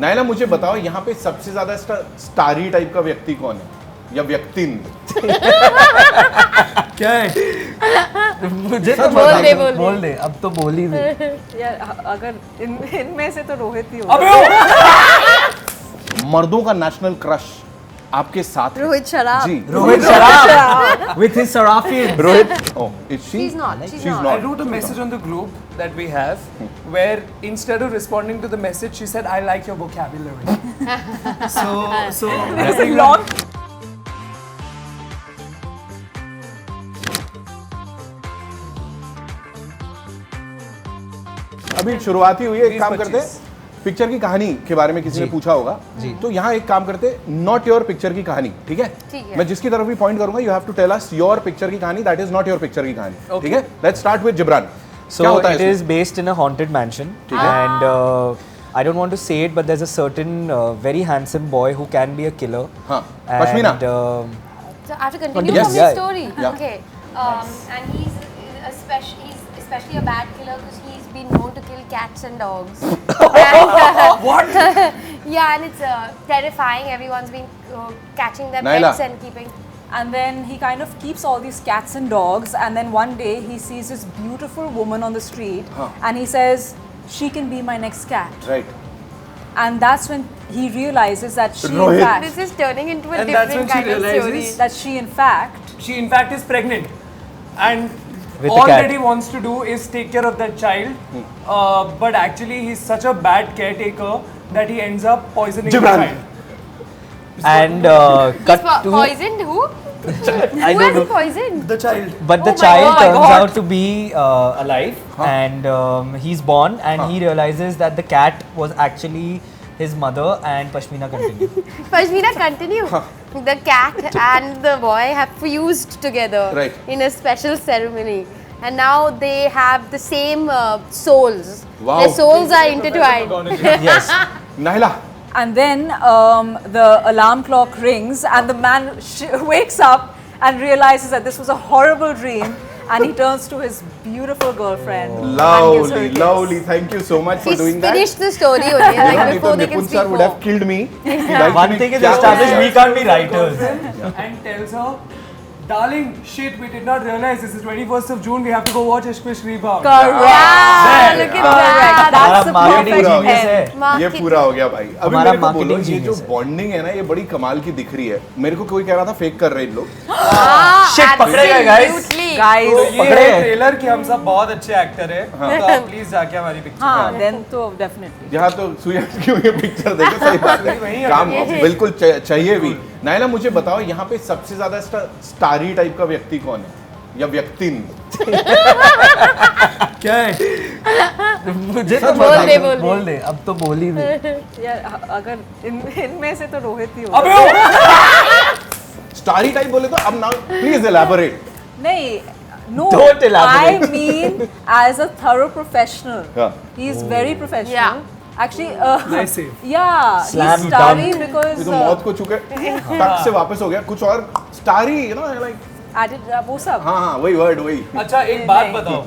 नायला मुझे बताओ यहाँ पे सबसे ज्यादा स्टारी टाइप का व्यक्ति कौन है या व्यक्तिन? क्या है? मुझे तो बोल दे अब तो बोल ही दे यार अगर इनमें से तो रोहित ही अबे होगा। मर्दों का नेशनल क्रश आपके साथ है। रोहित शराब। जी रोहित शराब with his Sarafian Rohit oh is she She's not. she's I not wrote a message on the group that we have where instead of responding to the message she said I like your vocabulary. so There's a long अभी शुरुआत ही हुई है। एक 20-25 काम करते हैं, picture की कहानी के बारे में किसी ने जी। पूछा होगा जी। तो यहाँ एक काम करते नॉट योर पिक्चर की कहानी, ठीक है? ठीक है। मैं जिसकी तरफ भी पॉइंट करूंगा you have to tell us your picture की कहानी that is not your picture की कहानी, Okay. ठीक है? Let's start with Jibran. क्या So होता है it इसमें? is based in a haunted mansion, and I don't want to say it, but there's a certain very handsome boy who can be a killer. हाँ, pashmina. And So I have to continue Yes, from yeah. the story. Yeah. Okay. And he's especially a bad killer because he's been known to kill cats and dogs. What? Yeah, and it's terrifying. Everyone's been catching their Naila. pets and keeping. And then he kind of keeps all these cats and dogs, and then one day he sees this beautiful woman on the street, Huh. and he says, "She can be my next cat." Right And that's when he realizes that she, Rohit. in fact, This is turning into a And that's different when she kind of story. realizes- that she, in fact, She in fact is pregnant, and With the all cat. that he wants to do is take care of that child. But actually, he's such a bad caretaker that he ends up poisoning Jibran. the child. and cut to Poisoned who? I Who don't has know. poisoned? The child. But the Oh my child God. turns out to be alive, and he's born, and he realizes that the cat was actually his mother. And Pashmina continues. Pashmina, continue. The cat and the boy have fused together Right. in a special ceremony. And now they have the same souls. Wow. Their souls are intertwined. Yes. Naila and then the alarm clock rings, and the man wakes up and realizes that this was a horrible dream, and he turns to his beautiful girlfriend. and gives her a lovely kiss. lovely thank you so much for He's doing that. finished the story only, like नहीं before तो they can निपुण speak sir would have more. killed me. One thing is established: we can't be writers. And tells her, darling, shit, we did not realize this is 21st of June. We have to go watch Ishq Vish Rebound. Yeah, look at that. That's the हमारा perfect marketing genius end. है. Mark ये it. पूरा हो गया भाई। अभी हमारा मेरे को बोलो marketing ये जो genius है। बॉन्डिंग है ना ये बड़ी कमाल की दिख रही है। मेरे को कोई कह रहा था फेक कर रहे हैं इन लोग। Shit, पकड़े गए guys. Absolutely. Guys, तो ये पकड़े। है ट्रेलर कि हम सब बहुत अच्छे एक्टर हैं, तो आप प्लीज जाके हमारी पिक्चर हाँ, then तो definitely. यहाँ तो सुई क्यों ये पिक्चर देखो सही बात है। वही है। काम बिल्कुल चाहिए भी। नायला मुझे बताओ यहाँ पे सबसे ज्यादा स्टारी टाइप का व्यक्ति कौन है या व्यक्तिन? क्या है? मुझे तो बोल दे अब तो बोल ही दे यार अगर इनमें से तो रोहित ही होगा। अबे स्टारी टाइप बोले तो अब नाउ प्लीज एलैबोरेट। नहीं, no. Don't I elaborate. mean, as a thorough professional, Yeah. he's very professional. Yeah. Actually, Nice save. yeah, Slam he's starry dunk. because ये तो मौत को चुके तक से वापस हो गया कुछ और starry you know like added वो सब. हाँ हाँ वही वर्ड वही। अच्छा एक बात नहीं। बताओ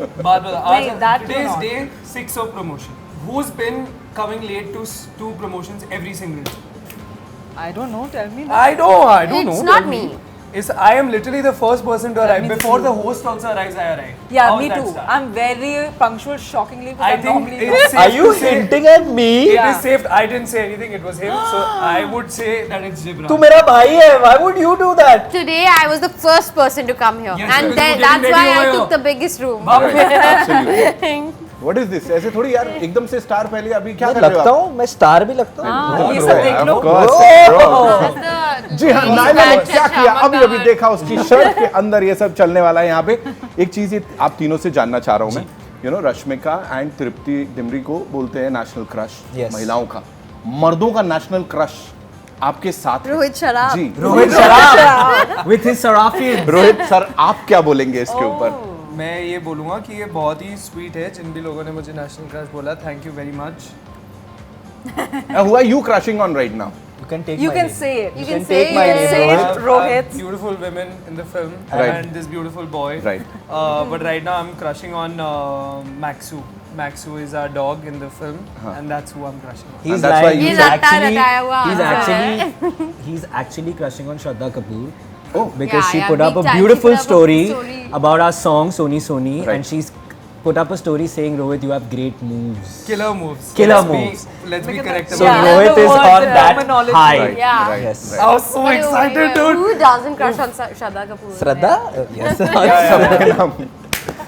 नहीं, आज that today is not. day 6 of promotion. Who's been coming late to promotions every single day? I don't know. Tell me. I don't know. It's not me. I am literally the first person to arrive. Before the host also arrives, I arrive. Yeah, How me is that too. start? I'm very punctual, shockingly. Because I I'm think normally it's safe Are you to say- hinting at me? It Yeah. is safe. I didn't say anything. It was him. So I would say that it's Jibran. तू मेरा भाई है. Why would you do that? Today I was the first person to come here, Yes, and because you that's getting why ready I over took here. the biggest room. Absolutely. What is this? ऐसे थोड़ी यार एकदम से star पहले अभी क्या मैं कर रहे हो लगता आप? हूँ मैं स्टार भी लगता हूँ. हाँ, ये Bro, सब देख of low. course, bro. The जी हाँ नायला ने क्या किया अभी अभी देखा उसकी शर्ट के अंदर ये सब चलने वाला है यहाँ पे। एक चीज ये आप तीनों से जानना चाह रहा हूँ मैं, यू नो रश्मिका एंड तृप्ति डिमरी को बोलते हैं नेशनल क्रश Yes. महिलाओं का, मर्दों का नेशनल क्रश आपके साथ है। रोहित शराब। जी रोहित शराब with his Sarafian. Rohit sir आप क्या बोलेंगे इसके ऊपर? मैं ये बोलूँगा कि ये बहुत ही स्वीट है जिन भी लोगों ने मुझे नेशनल क्रश बोला. Thank you very much. Who are you crushing on right now? You can take You my can name. say it. You can can say take my it. name. Say it. Rohit. Rohit. Beautiful women in the film Right. and this beautiful boy. Right. But right now I'm crushing on Maxu, Maxu is our dog in the film, and that's who I'm crushing on. He's And that's why like, you- he's He's actually, attaya hua he's answer. actually crushing on Shraddha Kapoor. Oh. Because Yeah, she yeah, put up big a time. She beautiful put up a story story. about our song Soni Soni, Right. and she's put up a story saying, Rohit, you have great moves. Killer moves. Killer Let's be- moves. Let's be correct So about Yeah. it. Rohit is The word, on the that terminology. high. Right, Yeah. right, Yes. right. I was so excited, dude. Who doesn't crush on Shraddha Kapoor? Shraddha? Yes. सबके नाम.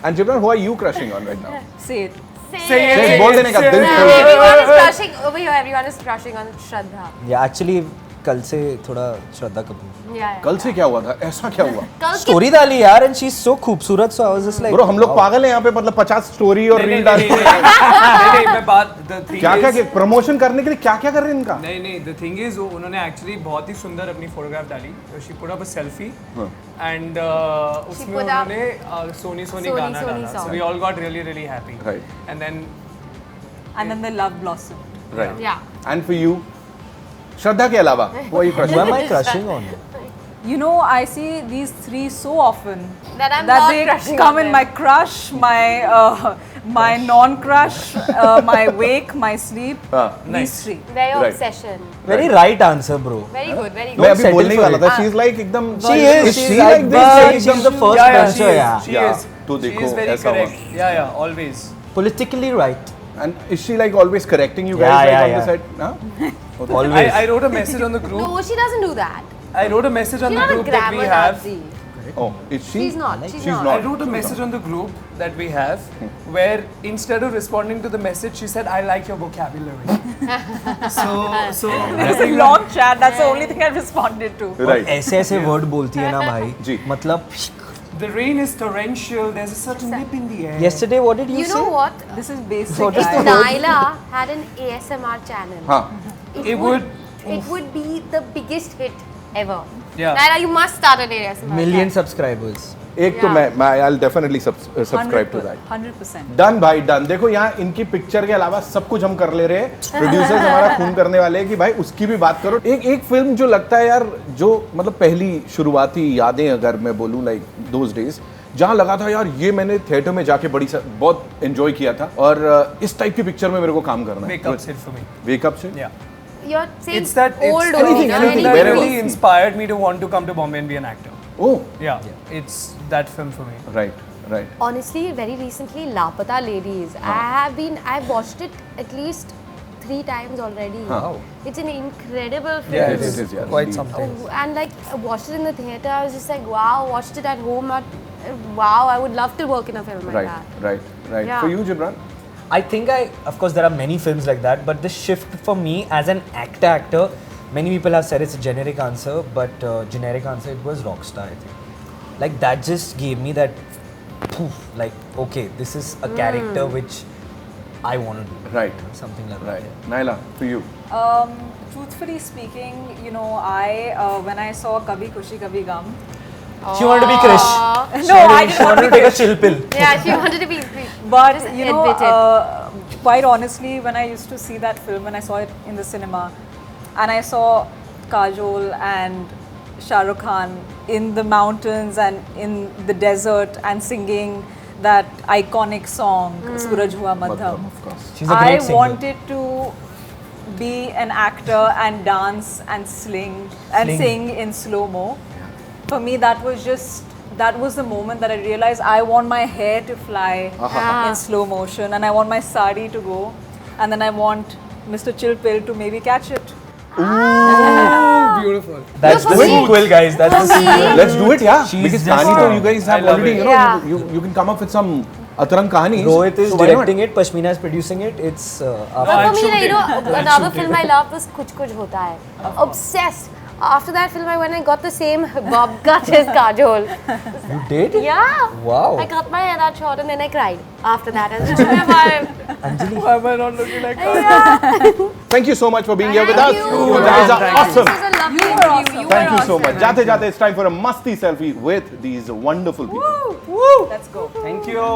And Jibran, who are you crushing on right now? Say it. Say it. Say बोल देने का दिल Yeah, खोल के. everyone is crushing over here. Everyone is crushing on Shraddha. Yeah, actually, कल से थोड़ा श्रद्धा कपूर. Yeah. कल से क्या हुआ था? ऐसा क्या हुआ? कल की स्टोरी डाली यार, and she's so खूबसूरत, so I was just like, bro हम लोग पागल हैं यहाँ पे, मतलब 50 स्टोरी और रील डालते हैं. नहीं, मैं बात the thing क्या क्या is- प्रमोशन करने के लिए क्या क्या कर रहे हैं इनका? नहीं, the thing is उन्होंने actually बहुत ही सुंदर अपनी फोटोग्राफ डाली. She put up a selfie and उसमें put up उन्होंने सोनी सोनी Soni गाना Soni डाला. So song. we all got really really happy. Right. And then And then the love blossomed. Right. Yeah. And for you, श्रद्धा के अलावा, who are you who crushing? am I crushing on? You know, I see these three so often That I'm not they crushing come on in them. my crush, my non-crush, my wake, my sleep. These three. Their Right. obsession. Very right answer, bro. Very good. Very मैं good. अभी settle बोलने ही for वाला it. था. She is like एकदम. She is. she She's like like this? but एकदम- she's the first yeah, bencher, yeah. She Yeah. is. तो She देखो, is very ऐसा हुआ. correct. Yeah, always. Politically right. And is she like always correcting you guys Yeah, like yeah, on the yeah. set? Huh? Always. I wrote a message on the group. No, she doesn't do that. I wrote a message on She's the not a group that we grammar have. Nazi. Oh, is she? She's not. She's She's not. not. I wrote a message on the group that we have where instead of responding to the message, she said, I like your vocabulary. so It's a long chat. That's the only thing I've responded to. Right. ऐसे ऐसे word बोलती है ना भाई. जी. मतलब the rain is torrential, there's a certain nip in the air. yesterday what did you You say? know what? This is basic. What is guys. the- Naila had an ASMR channel. हाँ. It would be the biggest hit ever. Yeah. Naila, you must start an ASMR Million channel. subscribers. एक तो Yeah. मैं I'll definitely subscribe to that. 100%. Done भाई done. देखो यहाँ इनकी picture के अलावा सब कुछ हम कर ले रहे हैं. प्रोड्यूसर्स हमारा खून करने वाले हैं कि भाई उसकी भी बात करो. एक फिल्म जो लगता है यार, जो मतलब पहली शुरुआती यादें अगर मैं बोलूँ लाइक दोज डेज, जहाँ लगा था यार ये मैंने थिएटर में जाके बहुत एंजॉय किया था और इस टाइप की पिक्चर में मेरे को काम करना है. Wake up said for me. Wake up से. Yeah. You're saying It's that old it's Anything, no? anything, that wherever. really inspired me to want to come to Bombay and be an actor. Oh, Yeah. It's that film for me. right, right. Honestly, very recently, Lapata Ladies. I've watched it at least 3 times already. Wow. It's an incredible film. Yeah, It it's is, yeah, quite indeed. something. Oh, and like I watched it in the theater, I was just like, wow. Watched it at home, wow. I would love to work in a film like Right, that. right. Yeah. For you, Gibran? I think of course there are many films like that, but the shift for me as an actor, many people have said it's a generic answer, but generic answer it was Rockstar, I think. Like that just gave me that poof, like okay, this is a character which I want to do. Right, Something like right. that. Naila, for you? Truthfully speaking, you know, when I saw Kabhi Khushi Kabhi Gum, She wanted to be Krish. no, I didn't She want wanted to to take a chill pill. Yeah, she wanted to be. But Just you know, admit it. quite honestly, when I used to see that film and I saw it in the cinema, and I saw Kajol and Shah Rukh Khan in the mountains and in the desert and singing that iconic song Suraj Hua Madham. Of course. She's a I great singer. wanted to be an actor and dance and sing and Sling. sing in slow mo. For me, that was the moment that I realized I want my hair to fly in slow motion, and I want my sari to go, and then I want Mr. Chill Pill to maybe catch it. Beautiful. That's the sequel, guys. That's the sequel. Let's do it, yeah. She's Because just- Kahani, you guys have I love already, it. you know, Yeah. you can come up with some Atarang Kahani. Rohit is so why not? directing it, Pashmina is producing it. It's But for I'll me, shoot like, you it. know, I'll another shoot film it. I loved was Kuch Kuch Hota Hai. Obsessed. After that film, when I got the same bob cut as Kajol. you did? Yeah. Wow. I cut my hair that short and then I cried after that. I was just like, Anjali. Why am I not looking like that? yeah. Thank you so much for being here with us. Thank you. You guys are Thank you. awesome. This was a lovely You were interview. awesome. You Thank were you so awesome. much. Jate jate, it's time for a musty selfie with these wonderful people. Let's go. Thank you.